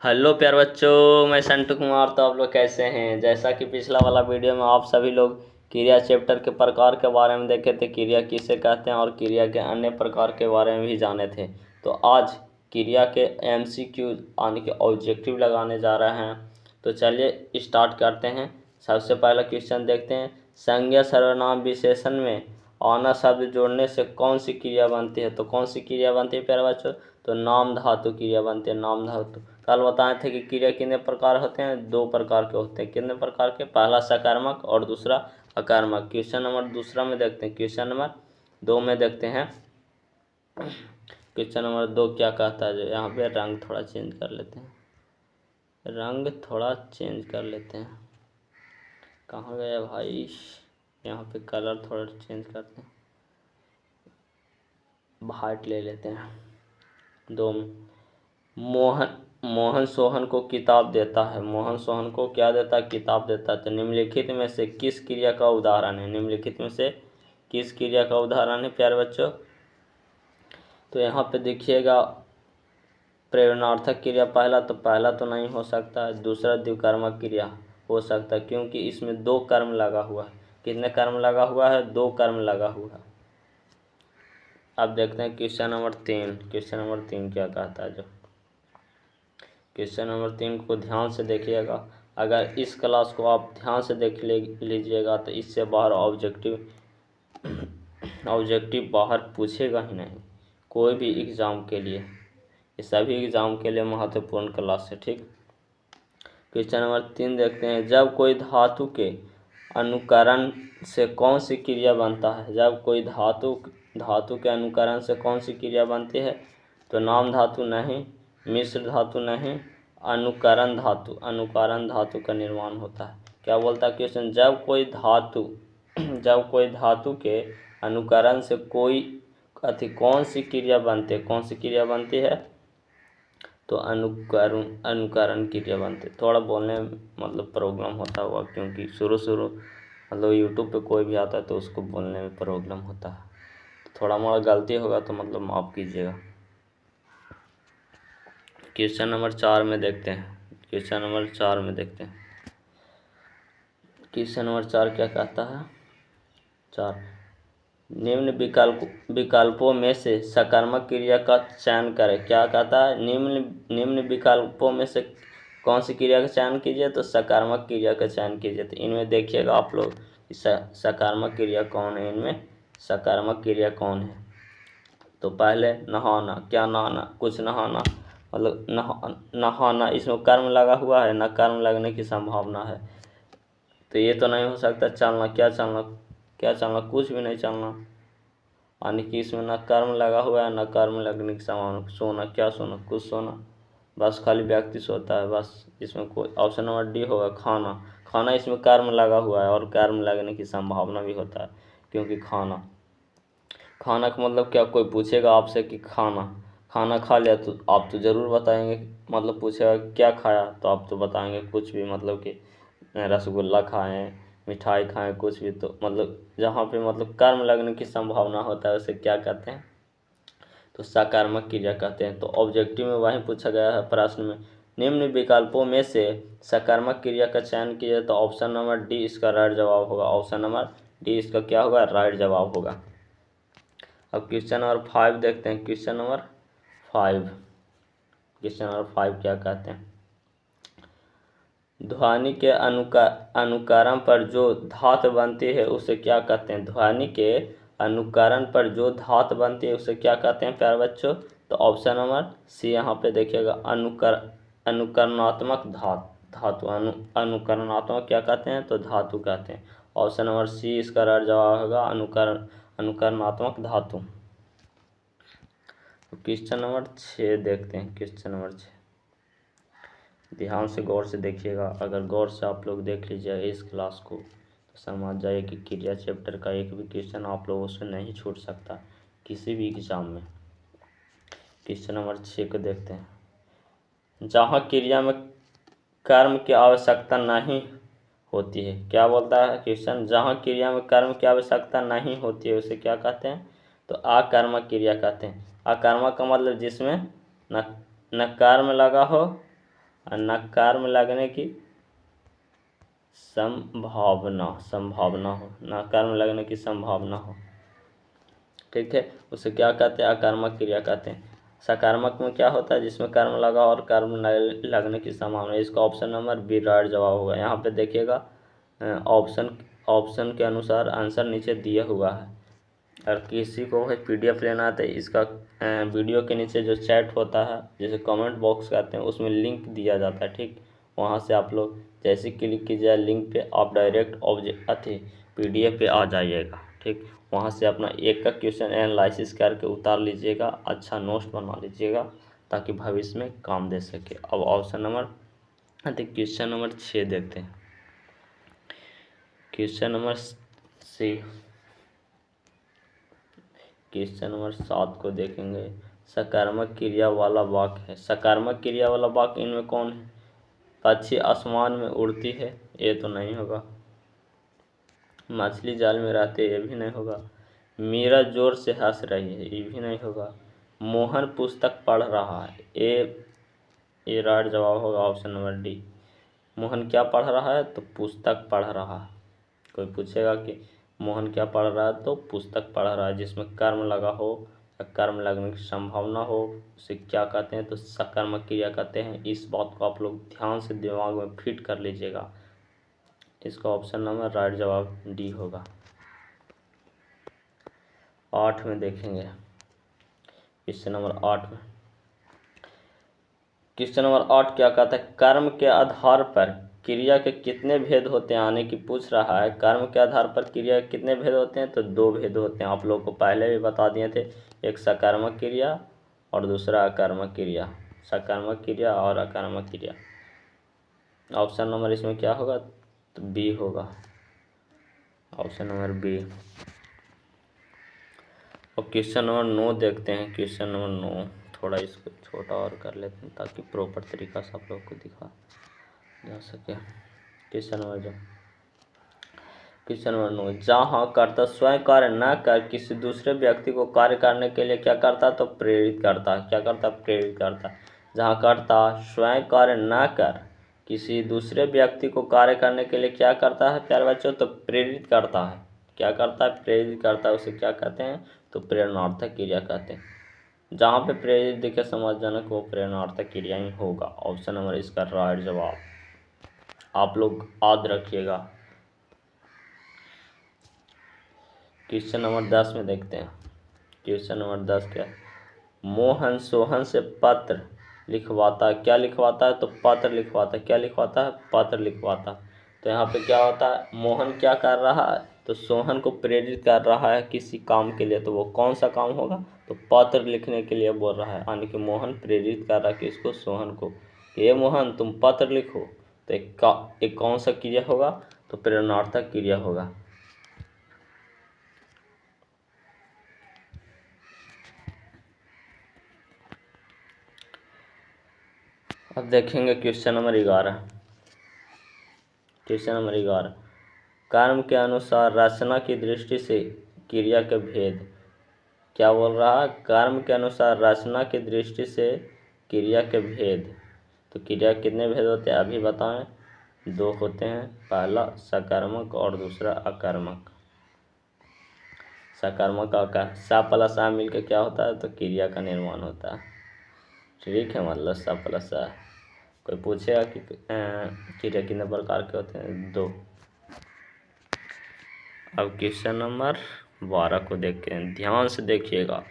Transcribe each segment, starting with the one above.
Hello प्यारे बच्चों, मैं संटू कुमार। तो आप लोग कैसे हैं? जैसा कि पिछला वाला वीडियो में आप सभी लोग क्रिया चैप्टर के प्रकार के बारे में देखे थे, क्रिया किसे कहते हैं और क्रिया के अन्य प्रकार के बारे में भी जाने थे। तो आज क्रिया के एमसीक्यू यानी कि ऑब्जेक्टिव लगाने जा रहे हैं। तो चलिए स्टार्ट करते हैं। सबसे पहला क्वेश्चन देखते हैं। संज्ञा सर्वनाम विशेषण में आना शब्द जोड़ने से कौन सी क्रिया बनती है? तो कौन सी क्रिया बनती है प्यारे बच्चों? तो नाम धातु क्रिया बनती है। नाम धातु कल बताए थे कि क्रिया कितने प्रकार होते हैं? 2 प्रकार के होते हैं। कितने प्रकार के? पहला सकारात्मक और दूसरा आक्रामक। क्वेश्चन नंबर दूसरा में देखते हैं। क्वेश्चन नंबर 2 में देखते हैं। क्वेश्चन नंबर 2 क्या कहता है? जो यहाँ पे रंग थोड़ा चेंज कर लेते हैं। रंग थोड़ा चेंज कर लेते हैं। कहाँ गया भाई? यहाँ पे कलर थोड़ा चेंज करते हैं। वाइट ले लेते हैं। 2 मोहन सोहन को किताब देता है। मोहन सोहन को क्या देता है? किताब देता है। तो निम्नलिखित में से किस क्रिया का उदाहरण है? निम्नलिखित में से किस क्रिया का उदाहरण है प्यारे बच्चों? तो यहाँ पे देखिएगा, प्रेरणार्थक क्रिया पहला तो नहीं हो सकता है। दूसरा द्विकर्मक क्रिया हो सकता है, क्योंकि इसमें 2 कर्म लगा हुआ है। कितने कर्म लगा हुआ है? 2 कर्म लगा हुआ है। अब देखते हैं क्वेश्चन नंबर 3। क्वेश्चन नंबर 3 क्या कहता है? जो क्वेश्चन नंबर 3 को ध्यान से देखिएगा। अगर इस क्लास को आप ध्यान से देख लीजिएगा तो इससे बाहर ऑब्जेक्टिव बाहर पूछेगा ही नहीं, कोई भी एग्ज़ाम के लिए। ये सभी एग्ज़ाम के लिए महत्वपूर्ण क्लास है, ठीक। क्वेश्चन नंबर 3 देखते हैं। जब कोई धातु के अनुकरण से कौन सी क्रिया बनता है? जब कोई धातु के अनुकरण से कौन सी क्रिया बनती है? तो नाम धातु नहीं, मिश्र धातु नहीं, अनुकरण धातु का निर्माण होता है। क्या बोलता है क्वेश्चन? जब कोई धातु के अनुकरण से कौन सी क्रिया बनती है? कौन सी क्रिया बनती है? तो अनुकरण क्रिया बनती है। थोड़ा बोलने में मतलब प्रॉब्लम होता हुआ, क्योंकि शुरू मतलब यूट्यूब पे कोई भी आता है तो उसको बोलने में प्रॉब्लम होता है। तो थोड़ा मोड़ा गलती होगा तो मतलब माफ़ कीजिएगा। क्वेश्चन नंबर 4 में देखते हैं। क्वेश्चन नंबर 4 में देखते हैं। क्वेश्चन नंबर 4 क्या कहता है? 4 निम्न विकल्पों में से सकारात्मक क्रिया का चयन करें। क्या कहता है? निम्न विकल्पों में से कौन सी क्रिया का चयन कीजिए? तो सकारात्मक क्रिया का चयन कीजिए। तो इनमें देखिएगा आप लोग, सकारात्मक क्रिया कौन है? इनमें सकारात्मक क्रिया कौन है? तो पहले नहाना। क्या नहाना? कुछ नहाना, मतलब नहाना, इसमें कर्म लगा हुआ है ना, कर्म लगने की संभावना है। तो ये तो नहीं हो सकता। चलना, क्या चलना? कुछ भी नहीं चलना, यानी कि इसमें ना कर्म लगा हुआ है ना कर्म लगने की संभावना। सोना, क्या सोना? कुछ सोना, बस खाली व्यक्ति सोता है बस। इसमें कोई ऑप्शन नंबर डी होगा। खाना इसमें कर्म लगा हुआ है और कर्म लगने की संभावना भी होता है, क्योंकि खाना का मतलब क्या? कोई पूछेगा आपसे कि खाना खा लिया तो आप तो ज़रूर बताएंगे, मतलब पूछेगा क्या खाया तो आप तो बताएंगे कुछ भी, मतलब कि रसगुल्ला खाएं, मिठाई खाएं, कुछ भी। तो मतलब जहाँ पे मतलब कर्म लगने की संभावना होता है उसे क्या कहते हैं? तो सकारात्मक क्रिया कहते हैं। तो ऑब्जेक्टिव में वही पूछा गया है प्रश्न में। निम्न विकल्पों में से सकारात्मक क्रिया का चयन कीजिए। तो ऑप्शन नंबर डी इसका राइट जवाब होगा। ऑप्शन नंबर डी इसका क्या होगा? राइट जवाब होगा। अब क्वेश्चन नंबर 5 देखते हैं। क्वेश्चन नंबर 5 क्या कहते हैं? ध्वनि के अनुकरण पर जो धात बनती है उसे क्या कहते हैं? ध्वनि के अनुकरण पर जो धात बनती है उसे क्या कहते हैं प्यारे बच्चों? तो ऑप्शन नंबर सी यहाँ पे देखिएगा, अनुकरणात्मक धातु। अनुकरणात्मक क्या कहते हैं? तो धातु कहते हैं। ऑप्शन नंबर सी इसका राइट जवाब होगा, अनुकरणात्मक धातु। क्वेश्चन नंबर 6 देखते हैं। क्वेश्चन नंबर 6 ध्यान से गौर से देखिएगा। अगर गौर से आप लोग देख लीजिएगा इस क्लास को तो समझ जाइए कि क्रिया चैप्टर का एक भी क्वेश्चन आप लोगों से नहीं छूट सकता किसी भी एग्जाम में। क्वेश्चन नंबर 6 को देखते हैं। जहाँ क्रिया में कर्म की आवश्यकता नहीं होती है। क्या बोलता है क्वेश्चन? जहाँ क्रिया में कर्म की आवश्यकता नहीं होती है उसे क्या कहते हैं? तो आकर्मक क्रिया कहते हैं। आकर्मक का मतलब जिसमें न कर्म लगा हो और नकार में लगने की संभावना हो, नकार में लगने की संभावना हो। ठीक है, उसे क्या कहते हैं? अकर्मक क्रिया कहते हैं। सकारात्मक में क्या होता है? जिसमें कर्म लगा और कर्म लगने की संभावना। इसका ऑप्शन नंबर बी राइट जवाब होगा। यहाँ पे देखिएगा ऑप्शन के अनुसार आंसर नीचे दिया हुआ है। और किसी को है PDF लेना है तो इसका वीडियो के नीचे जो चैट होता है, जैसे कमेंट बॉक्स कहते हैं, उसमें लिंक दिया जाता है। ठीक, वहाँ से आप लोग जैसे क्लिक कीजिए लिंक पे, आप डायरेक्ट PDF पे आ जाइएगा। ठीक, वहाँ से अपना एक का क्वेश्चन एनालिसिस करके उतार लीजिएगा, अच्छा नोट्स बना लीजिएगा ताकि भविष्य में काम दे सके। अब क्वेश्चन नंबर 6 देखते हैं। क्वेश्चन नंबर 7 को देखेंगे। सकारात्मक क्रिया वाला वाक्य है। सकारात्मक क्रिया वाला वाक्य इनमें कौन है? पक्षी आसमान में उड़ती है, ये तो नहीं होगा। मछली जाल में रहती है, ये भी नहीं होगा। मीरा जोर से हंस रही है, ये भी नहीं होगा। मोहन पुस्तक पढ़ रहा है, ये राइट जवाब होगा ऑप्शन नंबर डी। मोहन क्या पढ़ रहा है? तो पुस्तक पढ़ रहा है। कोई पूछेगा कि मोहन क्या पढ़ रहा है, तो पुस्तक पढ़ रहा है। जिसमें कर्म लगा हो या कर्म लगने की संभावना हो उसे क्या कहते हैं? तो सकर्मक क्रिया कहते हैं। इस बात को आप लोग ध्यान से दिमाग में फिट कर लीजिएगा। इसका ऑप्शन नंबर राइट जवाब डी होगा। 8 में देखेंगे। क्वेश्चन नंबर 8 में क्वेश्चन नंबर 8 क्या कहता है? कर्म के आधार पर क्रिया के कितने भेद होते हैं? आने की पूछ रहा है। कर्म के आधार पर क्रिया के कितने भेद होते हैं? तो 2 भेद होते हैं। आप लोगों को पहले भी बता दिए थे, एक सकारात्मक क्रिया और दूसरा अकर्मक क्रिया। सकारात्मक क्रिया और अकर्मक क्रिया। ऑप्शन नंबर इसमें क्या होगा? तो बी होगा, ऑप्शन नंबर बी। और क्वेश्चन नंबर 9 देखते हैं। क्वेश्चन नंबर 9 थोड़ा इसको छोटा और कर लेते हैं ताकि प्रॉपर तरीका से आप लोग को दिखा जा सके। क्वेश्चन नंबर 9, जहाँ कर्ता स्वयं कार्य न कर किसी दूसरे व्यक्ति को कार्य करने के लिए क्या करता? तो प्रेरित करता। क्या करता? प्रेरित करता। जहाँ कर्ता स्वयं कार्य न कर किसी दूसरे व्यक्ति को कार्य करने के लिए क्या करता है प्यारे बच्चों? तो प्रेरित करता है। क्या करता है? प्रेरित करता है। उसे क्या कहते हैं? तो प्रेरणार्थक क्रिया कहते हैं। जहाँ पे प्रेरित दिखे समझजनक वो प्रेरणार्थक क्रिया ही होगा। ऑप्शन नंबर इसका राइट जवाब आप लोग याद रखिएगा। क्वेश्चन नंबर 10 में देखते हैं। क्वेश्चन नंबर 10 क्या है? मोहन सोहन से पत्र लिखवाता है। क्या लिखवाता है? तो पत्र लिखवाता है। क्या लिखवाता है? पत्र लिखवाता है। तो यहाँ पे क्या होता है? मोहन क्या कर रहा है? तो सोहन को प्रेरित कर रहा है किसी काम के लिए। तो वो कौन सा काम होगा? तो पत्र लिखने के लिए बोल रहा है। यानी कि मोहन प्रेरित कर रहा है किसको? सोहन को। ये मोहन तुम पत्र लिखो। तो एक कौन सा क्रिया होगा? तो प्रेरणार्थक क्रिया होगा। अब देखेंगे क्वेश्चन नंबर 11। क्वेश्चन नंबर 11, कर्म के अनुसार रचना की दृष्टि से क्रिया के भेद। क्या बोल रहा है? कर्म के अनुसार रचना की दृष्टि से क्रिया के भेद। तो क्रिया कितने भेद होते हैं अभी बताएं? 2 होते हैं। पहला सकर्मक और दूसरा अकर्मक। सकर्मक का सा प्लस आ मिलकर क्या होता है? तो क्रिया का निर्माण होता है। ठीक है, मतलब सा प्लस आ। कोई पूछेगा कि क्रिया कितने प्रकार के होते हैं? 2। अब क्वेश्चन नंबर 12 को देखते हैं। ध्यान से देखिएगा।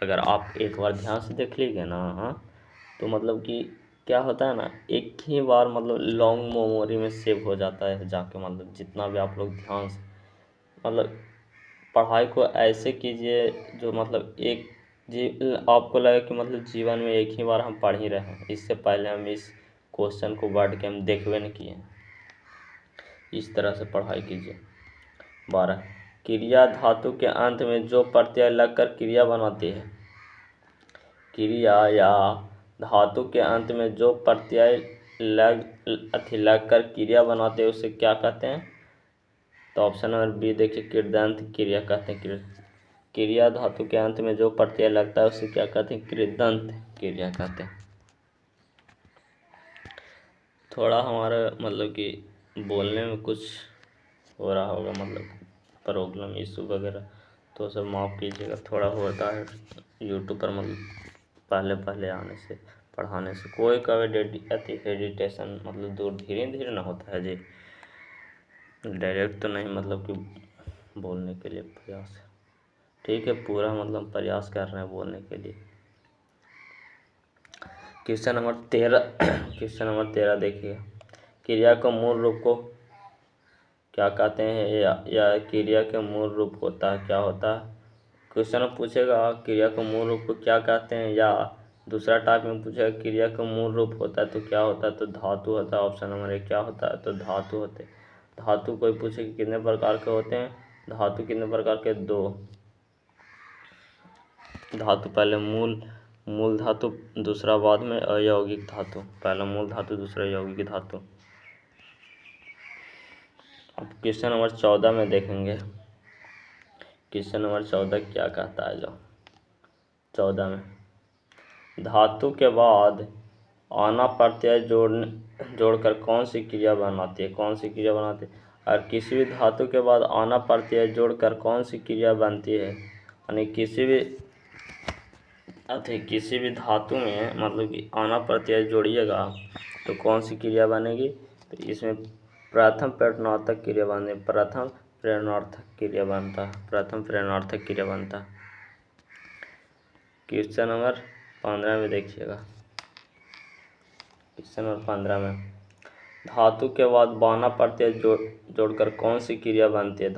अगर आप एक बार ध्यान से देख लीजिए ना, हाँ, तो मतलब कि क्या होता है ना, एक ही बार मतलब लॉन्ग मेमोरी में सेव हो जाता है जाके। मतलब जितना भी आप लोग ध्यान से मतलब पढ़ाई को ऐसे कीजिए जो मतलब आपको लगे कि मतलब जीवन में एक ही बार हम पढ़ ही रहे हैं। इससे पहले हम इस क्वेश्चन को वर्ड के हम देखबे नहीं किए। इस तरह से पढ़ाई कीजिए। 12, क्रिया धातु के अंत में जो प्रत्यय लगकर क्रिया बनाती है। क्रिया या धातु के अंत में जो प्रत्यय लगकर क्रिया बनाते हैं उसे क्या कहते हैं? तो ऑप्शन नंबर बी देखिए, कृदंत क्रिया कहते हैं। क्रिया धातु के अंत में जो प्रत्यय लगता है उसे क्या कहते हैं? कृदंत क्रिया कहते हैं। थोड़ा हमारा मतलब कि बोलने में कुछ हो रहा होगा, मतलब प्रॉब्लम इशू वगैरह, तो सब माफ़ कीजिएगा। थोड़ा होता है यूट्यूब पर, मतलब पहले पहले आने से, पढ़ाने से कोई कभी एडिटेशन मतलब दूर धीरे धीरे ना होता है जी, डायरेक्ट तो नहीं, मतलब कि बोलने के लिए प्रयास है। ठीक है, पूरा मतलब प्रयास कर रहे हैं बोलने के लिए। क्वेश्चन नंबर 13 क्वेश्चन नंबर 13 देखिए, क्रिया का मूल रूप को क्या कहते हैं, या क्रिया के मूल रूप होता है, क्या होता है। क्वेश्चन में पूछेगा क्रिया का मूल रूप को क्या कहते हैं, या दूसरा टाइप में पूछेगा क्रिया का मूल रूप होता है तो क्या होता है, तो धातु होता है। ऑप्शन नंबर 1 क्या होता है, तो धातु होते हैं। धातु कोई पूछे कि कितने प्रकार के होते हैं, धातु कितने प्रकार के, 2 धातु। पहले मूल धातु, दूसरा बाद में अयौगिक धातु। पहला मूल धातु, दूसरा यौगिक धातु। अब क्वेश्चन नंबर 14 में देखेंगे, क्वेश्चन नंबर 14 क्या कहता है। जो 14 में, धातु के बाद आना प्रत्यय जोड़कर कौन सी क्रिया बनाती है, कौन सी क्रिया बनाती है। और किसी भी धातु के बाद आना प्रत्यय जोड़कर कौन सी क्रिया बनती है, यानी किसी भी धातु में मतलब कि आना प्रत्यय जोड़िएगा तो कौन सी क्रिया बनेगी, तो इसमें प्रथम प्रेरणार्थक क्रिया बने, प्रथम प्रेरणार्थक क्रिया बनता है, प्रथम प्रेरणार्थक क्रिया बनता है। क्वेश्चन नंबर 15 में देखिएगा, क्वेश्चन नंबर 15 में, धातु के बाद बाना प्रत्यय जोड़कर कौन सी क्रिया बनती है।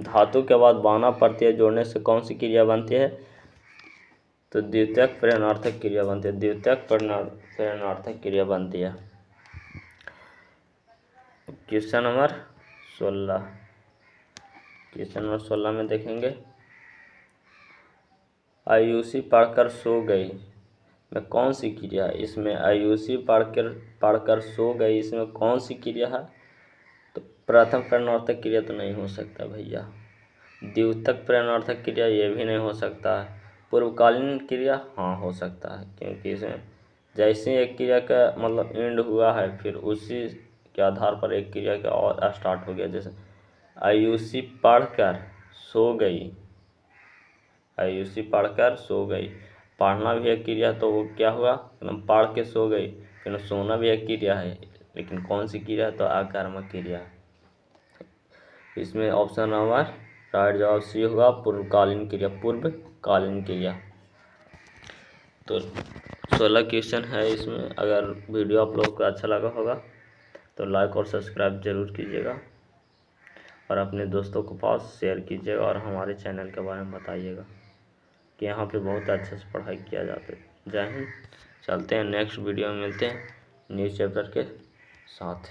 धातु के बाद बाना प्रत्यय जोड़ने से कौन सी क्रिया बनती है, तो द्वितीयक प्रेरणार्थक क्रिया बनती है, द्वितीयक प्रेरणार्थक क्रिया बनती है। क्वेश्चन नंबर 16, क्वेश्चन नंबर 16 में देखेंगे, आयुषी पढ़कर सो गई में कौन सी क्रिया है। इसमें आयुषी पढ़कर सो गई, इसमें कौन सी क्रिया है, तो प्रथम प्रेरणार्थक क्रिया तो नहीं हो सकता भैया, द्वितीयक प्रेरणार्थक क्रिया ये भी नहीं हो सकता है, पूर्वकालीन क्रिया हाँ हो सकता है, क्योंकि इसमें जैसे एक क्रिया का मतलब एंड हुआ है फिर उसी के आधार पर एक क्रिया का और स्टार्ट हो गया। जैसे आयुषी पढ़कर सो गई, आयुषी पढ़कर सो गई, पढ़ना भी एक क्रिया, तो वो क्या हुआ, मतलब पढ़ के सो गई, फिर सोना भी एक क्रिया है, लेकिन कौन सी क्रिया है, तो आकर्मक क्रिया। इसमें ऑप्शन नंबर राइट जवाब सी होगा, पूर्वकालीन क्रिया, पूर्वकालीन क्रिया। तो 16 क्वेश्चन है इसमें। अगर वीडियो आप लोग को अच्छा लगा होगा तो लाइक और सब्सक्राइब जरूर कीजिएगा, और अपने दोस्तों के पास शेयर कीजिएगा, और हमारे चैनल के बारे में बताइएगा कि यहाँ पे बहुत अच्छे से पढ़ाई किया जाता है। जय हिंद, चलते हैं नेक्स्ट वीडियो में मिलते हैं न्यू चैप्टर के साथ।